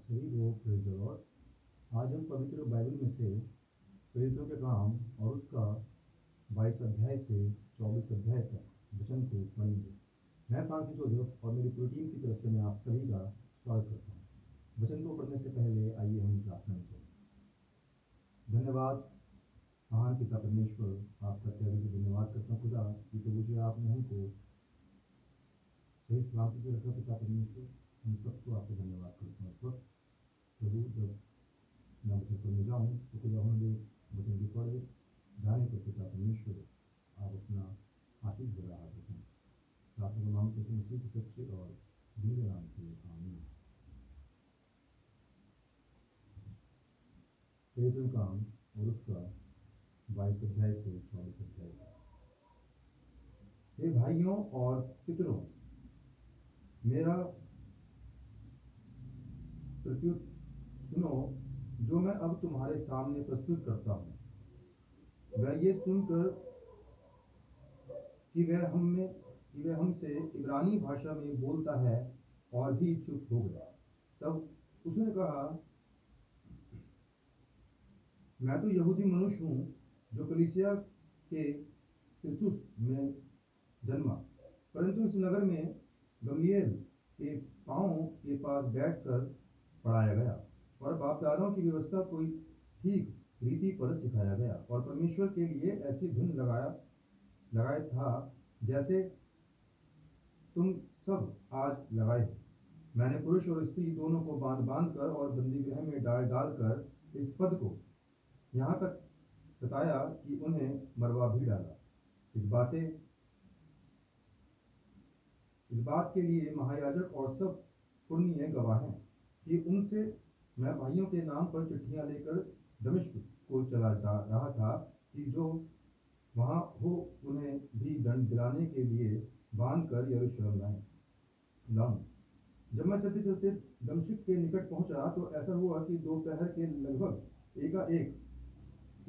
सभी को praise the Lord. आज हम पवित्र बाइबल में से प्रेरितों के काम और उसका 22 अध्याय से 24 अध्याय तक वचन को पढ़ेंगे। मैं फ्रांसिस जोसेफ और मेरी पूरी टीम की तरफ से मैं आप सभी का स्वागत करता हूँ। वचन को पढ़ने से पहले आइए हम प्रार्थना करें। धन्यवाद महान पिता परमेश्वर, आपका तहे दिल से धन्यवाद करता हूँ खुदा कि प्रभु जी आपने हमको सही सलामती से रखा। पिता परमेश्वर, हम सबको आपको धन्यवाद करता हूँ। इस वक्त प्रभु जब मैं वचन पढ़ने जाऊँ तो खुदा होने वचन की पढ़े जाने पर पिता परमेश्वर आप अपना आशीष भरा हाथ रखें। इस प्रार्थना को नाम के मसीह के सच्चे और जिंदगी नाम से आमीन। प्रेरितों का काम और उसका 22 अध्याय से 24 अध्याय। हे भाइयों और पितरों, मेरा प्रत्युत सुनो, जो मैं अब तुम्हारे सामने प्रस्तुत करता हूँ। वह ये सुनकर कि वह हमसे इब्रानी भाषा में बोलता है और भी चुप हो गया। तब उसने कहा, मैं तो यहूदी मनुष्य हूँ, जो कलीसिया के तिरसुस में जन्मा, परंतु इस नगर में गमलीएल के पाँव के पास बैठकर पढ़ाया गया और बाप दादाओं की व्यवस्था को ठीक रीति पर सिखाया गया और परमेश्वर के लिए ऐसी धुन लगाया था जैसे तुम सब आज लगाए हो। मैंने पुरुष और स्त्री दोनों को बांध कर और बंदी गृह में डाल कर इस पद को यहाँ तक सताया कि उन्हें मरवा भी डाला। इस बात के लिए महायाजक और सब पुण्य गवाह हैं कि उनसे मैं भाइयों के नाम पर चिट्ठियां लेकर दमिश्क को चला जा रहा था कि जो वहां हो उन्हें भी दंड दिलाने के लिए बांध कर यरूशलेम लाऊं। जब मैं चलते चलते दमिश्क के निकट पहुंचा तो ऐसा हुआ कि दोपहर के लगभग एकाएक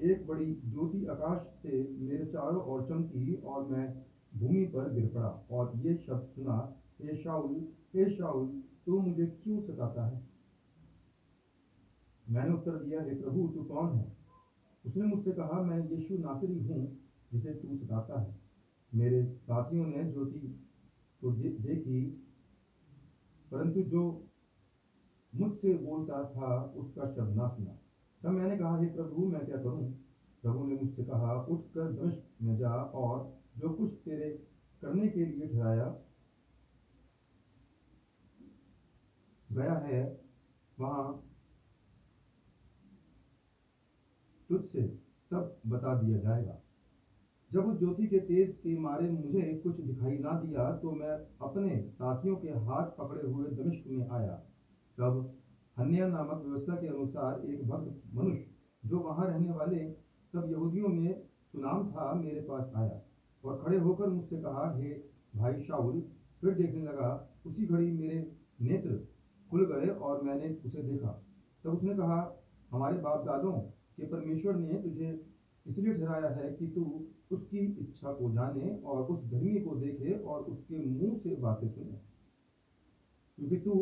एक बड़ी ज्योति आकाश से मेरे चारों ओर चमकी और मैं भूमि पर गिर पड़ा और ये शब्द सुना, हे शाऊल, तू मुझे क्यों सताता है? मैंने उत्तर दिया, हे प्रभु, तू कौन है? उसने मुझसे कहा, मैं यीशु नासरी हूँ, जिसे तू सताता है। मेरे साथियों ने ज्योति तो देखी, परंतु जो मुझसे बोलता था उसका शब्द ना सुना। तब मैंने कहा, हे प्रभु, मैं क्या करूं? प्रभु ने मुझसे कहा, उठकर दमिश्क में जा और जो कुछ तेरे करने के लिए ठहराया गया है वहां तुझसे सब बता दिया जाएगा। जब उस ज्योति के तेज के मारे मुझे कुछ दिखाई ना दिया तो मैं अपने साथियों के हाथ पकड़े हुए दमिश्क में आया। तब हन्निया नामक व्यवस्था के अनुसार एक भक्त मनुष्य, जो वहां रहने वाले सब यहूदियों में सुनाम था, मेरे पास आया और खड़े होकर मुझसे कहा, हे भाई शाऊल। फिर देखने लगा। उसी घड़ी मेरे नेत्र खुल गए और मैंने उसे देखा। तब उसने कहा, हमारे बाप दादों के परमेश्वर ने तुझे इसलिए ठहराया है कि तू उसकी इच्छा को जाने और उस धर्मी को देखे और उसके मुंह से बातें सुने, क्योंकि तू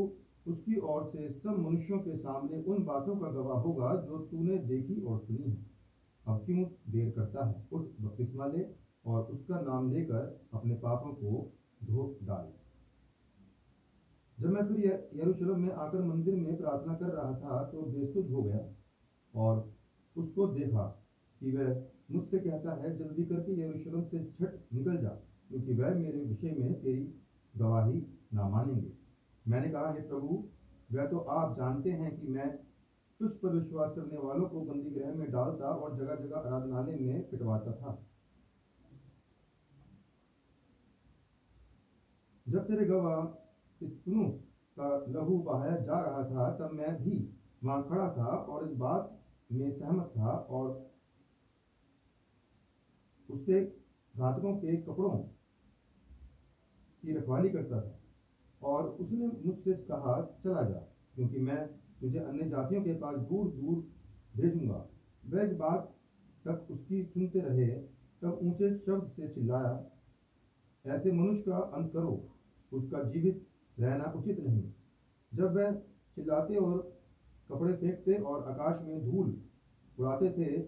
उसकी ओर से सब मनुष्यों के सामने उन बातों का गवाह होगा जो तूने देखी और सुनी है। अब क्यों देर करता है? उठ, बपतिस्मा ले और उसका नाम लेकर अपने पापों को धो डाल। जब मैं फिर यरूशलेम में आकर मंदिर में प्रार्थना कर रहा था तो बेसुध हो गया और उसको देखा कि वह मुझसे कहता है, जल्दी करके यरूशलेम से झट निकल जा, क्योंकि वह मेरे विषय में तेरी गवाही ना मानेंगे। मैंने कहा, हे प्रभु, वह तो आप जानते हैं कि मैं तुझ पर विश्वास करने वालों को बंदी गृह में डालता और जगह जगह आराधनालय में पिटवाता था। जब तेरे गवाह स्तिफनुस का लहू बहाया जा रहा था तब मैं भी वहां खड़ा था और इस बात में सहमत था और उसके घातकों के कपड़ों की रखवाली करता था। और उसने मुझसे कहा, चला जा, क्योंकि मैं तुझे अन्य जातियों के पास दूर दूर भेजूंगा। वह इस बात तक उसकी सुनते रहे। तब ऊंचे शब्द से चिल्लाया, ऐसे मनुष्य का अंत करो, उसका जीवित रहना उचित नहीं। जब वह चिल्लाते और कपड़े फेंकते और आकाश में धूल उड़ाते थे,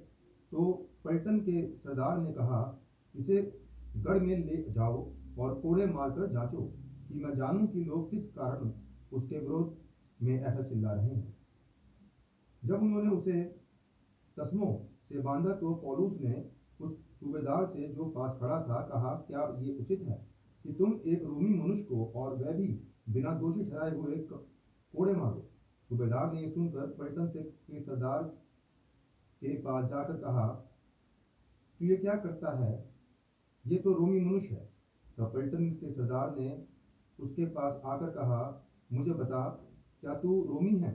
तो पलटन के सरदार ने कहा, इसे गढ़ में ले जाओ और कोड़े मारकर जांचो कि मैं जानूं कि लोग किस कारण उसके विरोध में ऐसा चिल्ला रहे हैं। जब उन्होंने उसे तस्मों से बांधा तो पौलुस ने उस सूबेदार से जो पास खड़ा था कहा, क्या ये उचित है कि तुम एक रोमी मनुष्य को, और वह भी बिना दोषी ठहराए हुए, कोड़े मारो? सूबेदार ने यह सुनकर पलटन से के सरदार के पास जाकर कहा, तू ये क्या करता है? ये तो रोमी मनुष्य है। तब पलटन के सरदार ने उसके पास आकर कहा, मुझे बता, क्या तू रोमी है?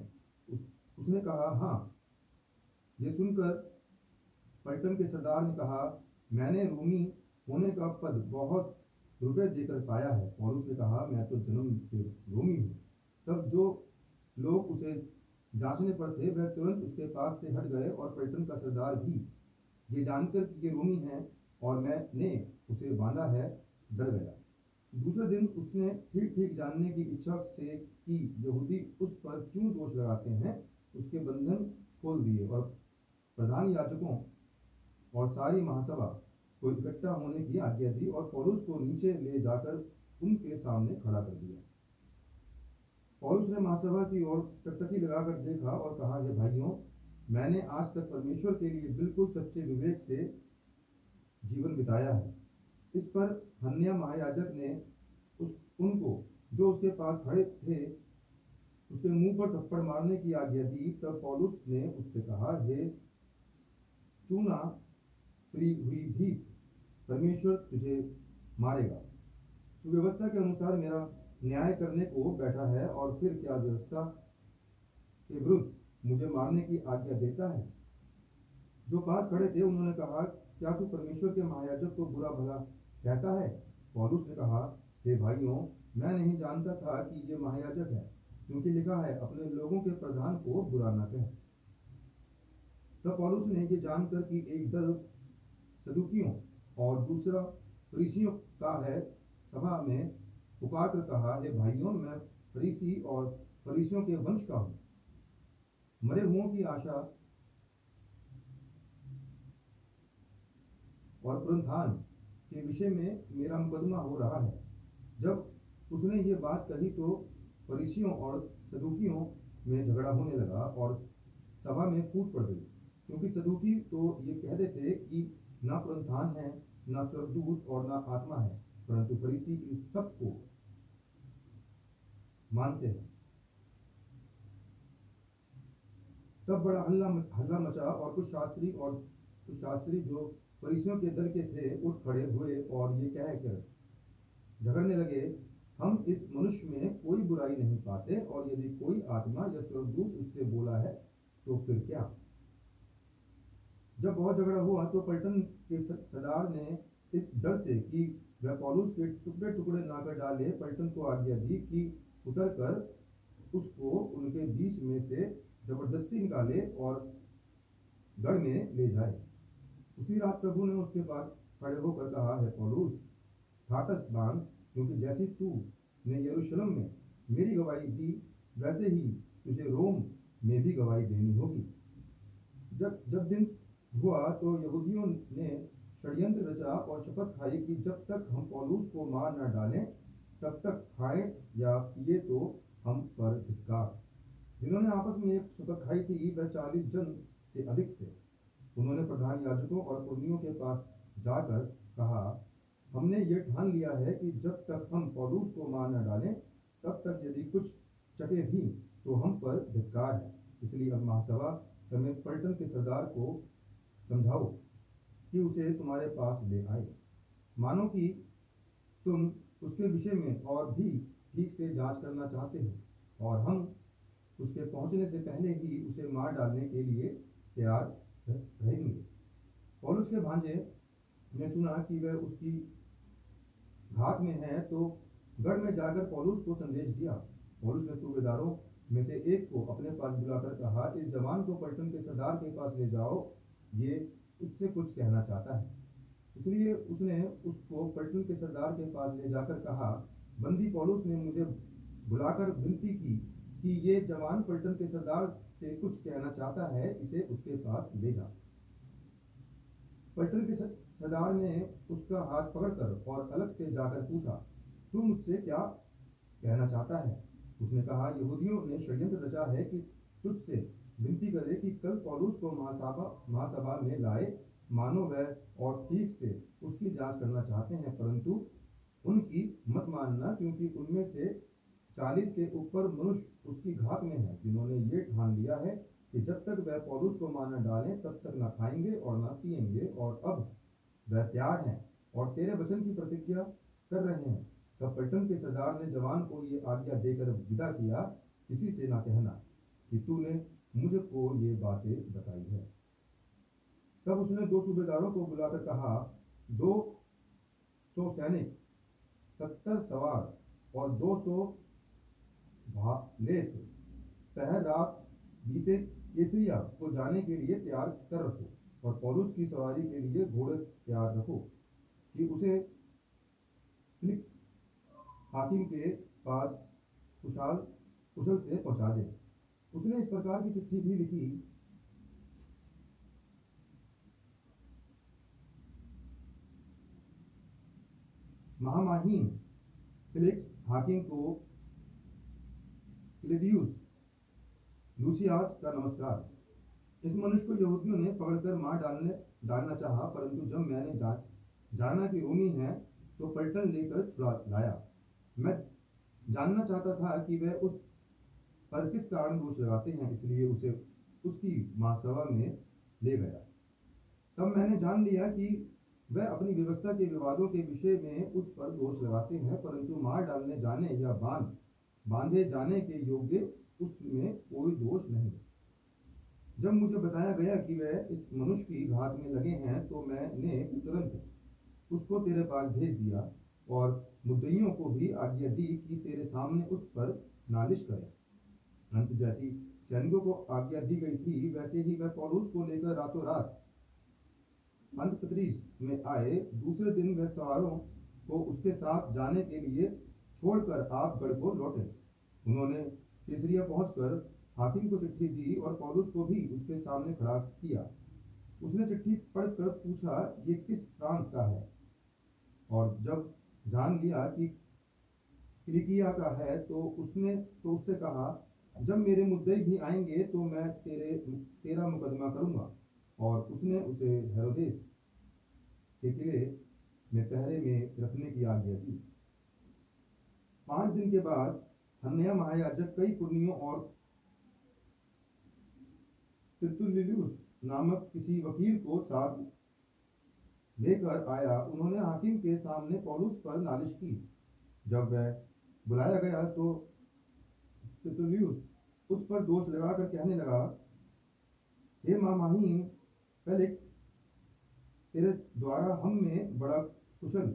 उसने कहा, हाँ। ये सुनकर पलटन के सरदार ने कहा, मैंने रोमी होने का पद बहुत रुपए देकर पाया है। पौलुस ने कहा, मैं तो जन्म से रोमी हूँ। तब जो लोग उसे जांचने पर थे वह तुरंत उसके पास से हट गए, और पलटन का सरदार भी ये जानकर कि ये रोमी है और मैंने उसे बांधा है, डर गया। दूसरे दिन उसने ठीक ठीक जानने की इच्छा से कि यहूदी उस पर क्यों दोष लगाते हैं, उसके बंधन खोल दिए और प्रधान याजकों और सारी महासभा को इकट्ठा होने की आज्ञा दी और पौलुस को नीचे ले जाकर उनके सामने खड़ा कर दिया। पौलुस ने महासभा की ओर टकटकी लगाकर देखा और कहा, हे भाइयों, मैंने आज तक परमेश्वर के लिए बिल्कुल सच्चे विवेक से जीवन बिताया है। इस पर हन्निया महायाजक ने उनको जो उसके पास खड़े थे उसके मुंह पर थप्पड़ मारने की आज्ञा दी। तब पौलुस ने उससे कहा, हे चूना प्री हुई भी, परमेश्वर तुझे मारेगा। तू व्यवस्था के अनुसार मेरा न्याय करने को बैठा है और फिर क्या व्यवस्था के विरुद्ध मुझे मारने की आज्ञा देता है? जो पास खड़े थे उन्होंने कहा, क्या तू परमेश्वर के महायाजक को बुरा भला कहता है? पौलुस ने कहा, हे भाइयों, मैं नहीं जानता था कि ये महायाजक है, क्योंकि लिखा है, अपने लोगों के प्रधान को बुरा न कह। तब पौलुस ने ये जानकर कि एक दल सदूकियों और दूसरा फरीसियों का है, सभा में पुकार कर कहा, हे भाइयों, मैं फरीसी और फरीसियों के वंश का हूँ। मरे हुओं की आशा और पुनरुत्थान के विषय में मेरा मुकदमा हो रहा है। जब उसने ये बात कही तो फरीसियों और सदूकियों में झगड़ा होने लगा और सभा में फूट पड़ गई, क्योंकि सदूकी तो ये कहते थे कि ना पुनरुत्थान है, ना स्वर्गदूत और ना आत्मा है, परंतु फरीसी इन सब को मानते हैं। तब बड़ा हल्ला मचा और कुछ शास्त्री जो फरीसियों के दल के थे उठ खड़े हुए और ये कहकर झगड़ने लगे, हम इस मनुष्य में कोई बुराई नहीं पाते, और यदि कोई आत्मा या स्वर्गदूत उससे बोला है तो फिर क्या? जब बहुत झगड़ा हुआ तो पलटन के सरदार ने इस डर से कि वह पौलुस के टुकड़े टुकड़े ना कर डाले, पलटन को आज्ञा दी कि उतर कर उसको उनके बीच में से जबरदस्ती निकाले और गढ़ में ले जाए। उसी रात प्रभु ने उसके पास खड़े होकर कहा, है पौलुस, ठाटस बांध, क्योंकि जैसी तू ने यरूशलेम में मेरी गवाही दी, वैसे ही तुझे रोम में भी गवाही देनी होगी। जब दिन हुआ तो यहूदियों ने षड्यंत्र रचा और शपथ खाई कि जब तक हम पौलुस को मार न डालें तब तक खाए या पिए तो हम पर धिक्कार। जिन्होंने आपस में एक शपथ खाई थी वह 40 जन से अधिक थे। उन्होंने प्रधान याजकों और पुरनियों के पास जाकर कहा, हमने ये ठान लिया है कि जब तक हम पौलुस को मार न डालें तब तक यदि कुछ चटे भी तो हम पर धिक्कार है। इसलिए अब महासभा समेत पलटन के सरदार को समझाओ कि उसे तुम्हारे पास ले आए, मानो कि तुम उसके विषय में और भी ठीक से जांच करना चाहते हो, और हम उसके पहुंचने से पहले ही उसे मार डालने के लिए तैयार रहेंगे। पौलुस के भांजे ने सुना कि वह उसकी घात में है तो गढ़ में जाकर पौलुस को संदेश दिया। पौलुस ने सूबेदारों में से एक को अपने पास बुलाकर कहा, इस जवान को पलटन के सरदार के पास ले जाओ, ये उससे कुछ कहना चाहता है। इसलिए उसने उसको पलटन के सरदार के पास ले जाकर कहा, बंदी पौलुस ने मुझे बुलाकर विनती की कि ये जवान पलटन के सरदार से कुछ कहना चाहता है, इसे उसके पास ले जा। पलटन के सरदार ने उसका हाथ पकड़कर और अलग से जाकर पूछा, तू मुझसे क्या कहना चाहता है? उसने कहा, यहूदियों ने षड्यंत्र रचा है कि तुझसे विनती करे कि कल पौलुस को महासभा में लाए, मानो वह और ठीक से उसकी जांच करना चाहते हैं, परंतु उनकी मत मानना, क्योंकि उनमें से 40 के ऊपर मनुष्य उसकी घात में हैं, जिन्होंने ये ठान लिया है कि जब तक वह पौलुस को मार न डालें तब तक न खाएंगे और न पिएंगे, और अब वह तैयार हैं और तेरे वचन की प्रतिज्ञा कर रहे हैं। तब पलटन के सरदार ने जवान को ये आज्ञा देकर विदा किया, किसी से न कहना कि तूने मुझको ये बातें बताई है। तब उसने 2 सूबेदारों को बुलाकर कहा, 200 सैनिक, 70 सवार और 200 भालेत पहर रात बीते केसरिया को जाने के लिए तैयार कर रखो, और पौलुस की सवारी के लिए घोड़े तैयार रखो कि उसे फिलिक्स हाकिम के पास कुशल से पहुंचा दे। उसने इस प्रकार की चिट्ठी भी लिखी, महामहिम फिलिक्स हाकिम को क्लैदियुस लूसियास का नमस्कार। इस मनुष्य को यहूदियों ने पकड़कर मार डालना चाहा, परंतु जब मैंने जाना कि रोमी है, तो पलटन लेकर छुड़ा लाया। मैं जानना चाहता था कि वह उस पर किस कारण दोष लगाते हैं, इसलिए उसे उसकी महासभा में ले गया। तब मैंने जान लिया कि वह अपनी व्यवस्था के विवादों के विषय में उस पर दोष लगाते हैं, परंतु मार डालने जाने या बांधे जाने के योग्य उसमें कोई दोष नहीं। जब मुझे बताया गया कि वह इस मनुष्य की घात में लगे हैं, तो मैंने तुरंत उसको तेरे पास भेज दिया और मुद्दइयों को भी आज्ञा दी कि तेरे सामने उस पर नालिश करें। अंत जैसी सैनिकों को आज्ञा दी गई थी, वैसे ही वह पौलुस को लेकर रातों रात अंतपत्रिस में आए। दूसरे दिन वह सवारों को उसके साथ जाने के लिए छोड़कर आप गढ़ को लौटे। उन्होंने कैसरिया पहुंचकर हाकिम को चिट्ठी दी और पौलुस को भी उसके सामने खड़ा किया। उसने चिट्ठी पढ़कर पूछा, ये किस प्रांत का है? और जब जान लिया कि किलिकिया का है, तो उससे कहा, जब मेरे मुद्दई भी आएंगे तो मैं तेरा मुकदमा करूंगा। और उसने उसे हेरोदेस के किले में पहरे में रखने की आज्ञा दी। 5 दिन के बाद हन्निया महायाजक कई पुरनियों और तिरतुल्लुस नामक किसी वकील को साथ लेकर आया। उन्होंने हाकिम के सामने पौलुस पर नालिश की। जब वह बुलाया गया तो तिरतुल्लुस उस पर दोष लगाकर कहने लगा, हे महामहिम फेलिक्स, तेरे द्वारा हम में बड़ा कुशल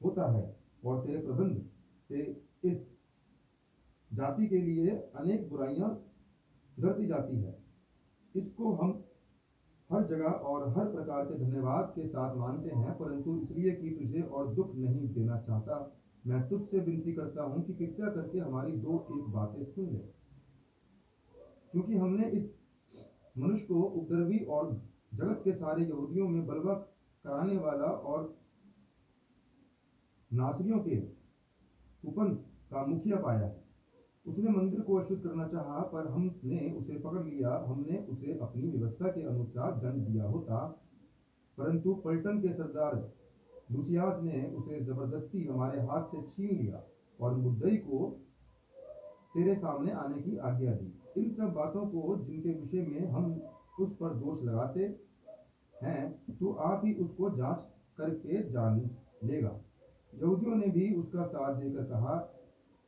होता है और तेरे प्रबंध से इस जाति के लिए अनेक बुराइयां सुधरती जाती है। इसको हम हर जगह और हर प्रकार के धन्यवाद के साथ मानते हैं, परंतु इसलिए कि तुझे और दुख नहीं देना चाहता, मैं तुझसे विनती करता हूं कि कृपया करके हमारी 2-1 बातें सुन ले, क्योंकि हमने इस मनुष्य को उपद्रवी और जगत के सारे यहूदियों में बलवा कराने वाला और नासरियों के कुपंथ का मुखिया पाया है। उसने मंदिर को अशुद्ध करना चाहा, पर हमने उसे पकड़ लिया। हमने उसे अपनी व्यवस्था के अनुसार दंड दिया होता, परंतु पलटन के सरदार लूसियास ने उसे जबरदस्ती हमारे हाथ से छीन लिया और मुद्दई को तेरे सामने आने की आज्ञा दी। इन सब बातों को जिनके विषय में हम उस पर दोष लगाते हैं, तो आप ही उसको जांच करके जान लेगा। यहूदियों ने भी उसका साथ देकर कहा,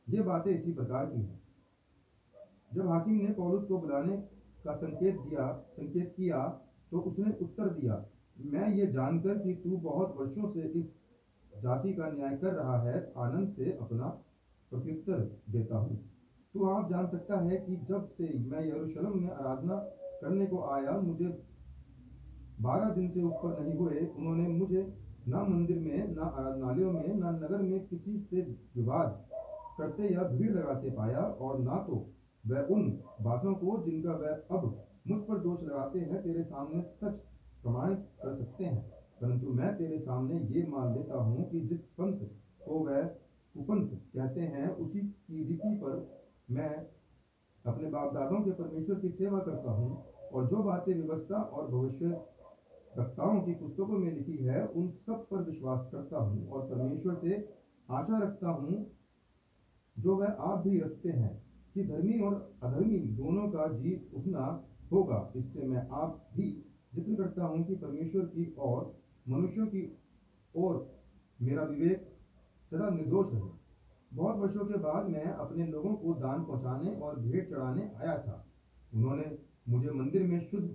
ये बातें इसी प्रकार की हैं। जब हाकिम ने पौलुस को बुलाने का संकेत किया, तो उसने उत्तर दिया, मैं ये जानकर कि तू बहुत वर्षों से इस जाति का न्याय कर रहा है, आनंद से अपना प्रत्युत्तर देता हूँ। तू आप जान सकता है कि जब से मैं यरूशलेम में आराधना करने को आया, मुझे 12 दिन से ऊपर नहीं हुए। उन्होंने मुझे ना मंदिर में, ना आराधनालयों में, ना नगर में किसी से विवाद करते या भीड़ लगाते पाया, और ना तो वह उन बातों को जिनका वह अब मुझ पर दोष लगाते हैं तेरे सामने सच प्रमाणित कर सकते हैं, परंतु मैं तेरे सामने ये मान लेता हूँ कि जिस पंथ को वह कुपंथ कहते हैं उसी की रीति पर मैं अपने बाप दादों के परमेश्वर की सेवा करता हूँ, और जो बातें व्यवस्था और भविष्य वक्ताओं की पुस्तकों में लिखी है उन सब पर विश्वास करता हूँ, और परमेश्वर से आशा रखता हूँ जो वह आप भी रखते हैं कि धर्मी और अधर्मी दोनों का जी उठना होगा। इससे मैं आप भी जिक्र करता हूँ कि परमेश्वर की और मनुष्यों की ओर मेरा विवेक सदा निर्दोष रहे। बहुत वर्षों के बाद मैं अपने लोगों को दान पहुंचाने और भेंट चढ़ाने आया था। उन्होंने मुझे मंदिर में शुद्ध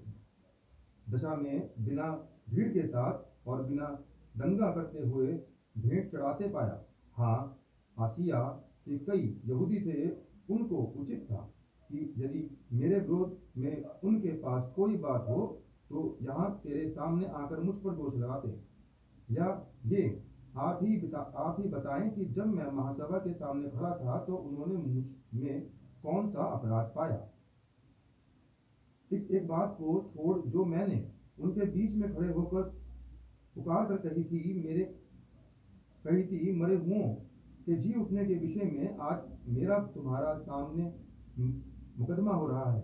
दशा में बिना भीड़ के साथ और बिना दंगा करते हुए भेंट चढ़ाते पाया। हाँ, आसिया के कई यहूदी थे, उनको उचित था कि यदि मेरे विरोध में उनके पास कोई बात हो तो यहाँ तेरे सामने आकर मुझ पर दोष लगाते, या ये आप ही बताएं कि जब मैं महासभा के सामने खड़ा था तो उन्होंने मुझ में कौन सा अपराध पाया। इस एक बात को छोड़ जो मैंने उनके बीच में खड़े होकर पुकार कर कही थी मरे हुओं के जी उठने के विषय में आज मेरा तुम्हारा सामने मुकदमा हो रहा है।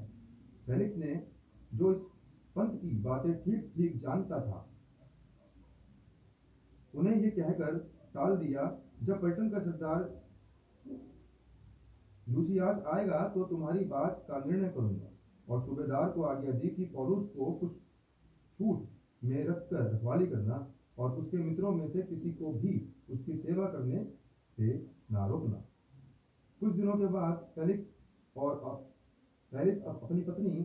फेलिक्स ने, जो इस पंथ की बातें ठीक ठीक जानता था, उन्हें ये कहकर टाल दिया, जब पलटन का सरदार लूसियास आएगा तो तुम्हारी बात का निर्णय करूंगा। और सूबेदार को आज्ञा दी कि पौलुस को कुछ छूट में रखकर रखवाली करना, और उसके मित्रों में से किसी को भी उसकी सेवा करने से ना रोकना। कुछ दिनों के बाद फेलिक्स अपनी पत्नी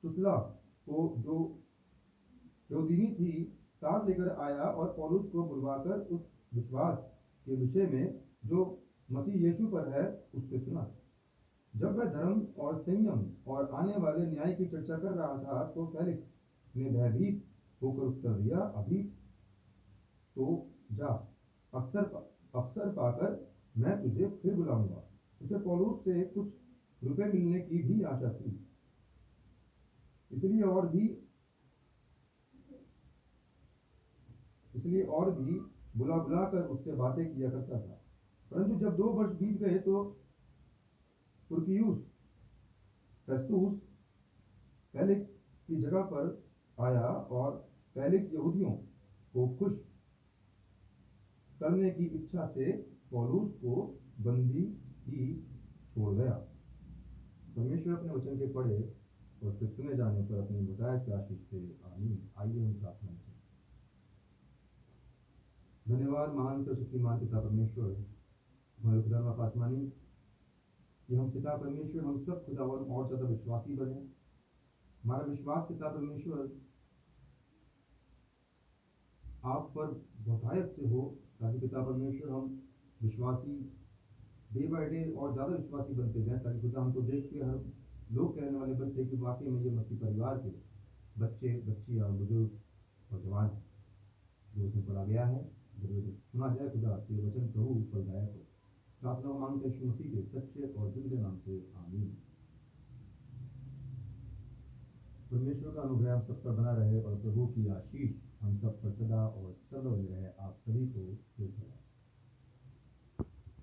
तुसला को, जो यहूदिनी थी, साथ लेकर आया और पौलुस को बुलवाकर उस विश्वास के विषय में जो मसीह यीशु पर है उससे सुना। जब वह धर्म और संयम और आने वाले न्याय की चर्चा कर रहा था तो फेलिक्स ने भयभीत होकर उत्तर दिया, अभी तो जा, अवसर पाकर मैं तुझे फिर बुलाऊंगा। उसे पौलुस से कुछ रुपए मिलने की भी आशा थी, इसलिए और भी बुला बुला कर उससे बातें किया करता था। परंतु जब 2 वर्ष बीत गए तो पुरकियुस फेस्तुस फेलिक्स की जगह पर आया, और फेलिक्स यहूदियों को खुश करने की इच्छा से पौलुस को बंदी ही छोड़ गया। परमेश्वर अपने वचन के पढ़े और फिर सुने जाने पर अपनी बताए से आशीष दे। आमीन। आइए हम प्रार्थना करें। धन्यवाद महान सर्वशक्तिमान पिता परमेश्वर, हमारे खुदा आसमानी, कि हम पिता परमेश्वर हम सब खुदावन और ज़्यादा विश्वासी बने। हमारा विश्वास पिता परमेश्वर आप पर बहुतायत से हो, ताकि पिता परमेश्वर हम विश्वासी डे बाय डे और ज़्यादा विश्वासी बनते जाएं, ताकि खुदा हमको देख के हर लोग कहने वाले बन सके कि वाकई में ये मसीह परिवार के बच्चे बच्चियाँ बुजुर्ग और जवान जो वचन पढ़ा गया है, जब वचन सुना जाए खुदा तो ये वचन प्रभु फलदायक हो। इस प्रार्थना को मांगते यीशु मसीह के सच्चे और जिंदे नाम से आमीन। परमेश्वर का अनुग्रह हम सब पर बना रहे और प्रभु की आशीष हम सब पर सदा और सर्वदा बनी रहे। आप सभी को फिर से